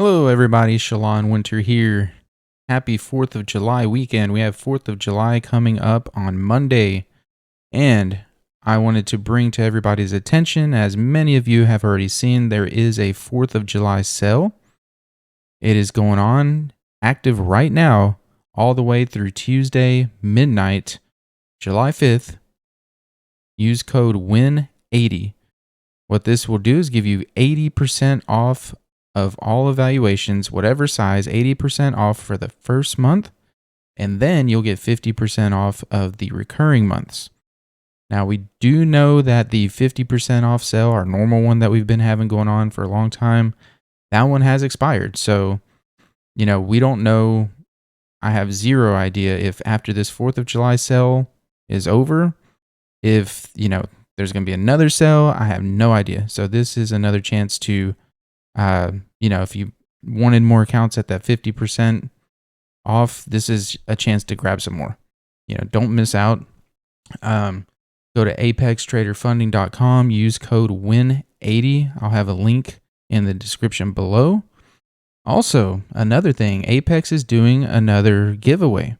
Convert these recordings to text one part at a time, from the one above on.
Hello, everybody. Shalon Winter here. Happy 4th of July weekend. We have 4th of July coming up on Monday. And I wanted to bring to everybody's attention, as many of you have already seen, there is a 4th of July sale. It is going on active right now, all the way through Tuesday, midnight, July 5th. Use code WIN80. What this will do is give you 80% off of all evaluations, whatever size, 80% off for the first month, and then you'll get 50% off of the recurring months. Now, we do know that the 50% off sale, our normal one that we've been having going on for a long time, that one has expired. So, we don't know. I have zero idea if after this 4th of July sale is over, if, there's going to be another sale. I have no idea. So this is another chance to if you wanted more accounts at that 50% off, this is a chance to grab some more. Don't miss out. Go to apextraderfunding.com, use code WIN80. I'll have a link in the description below. Also, another thing, Apex is doing another giveaway.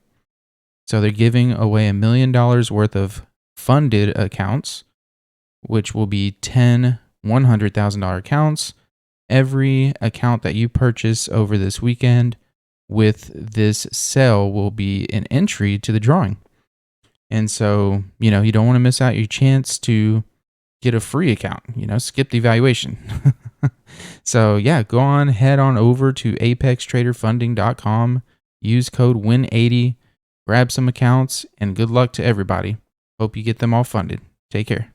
So they're giving away $1 million worth of funded accounts, which will be 10 $100,000 accounts. Every account that you purchase over this weekend with this sale will be an entry to the drawing. And so, you don't want to miss out your chance to get a free account, skip the evaluation. So yeah, head on over to apextraderfunding.com, use code WIN80, grab some accounts, and good luck to everybody. Hope you get them all funded. Take care.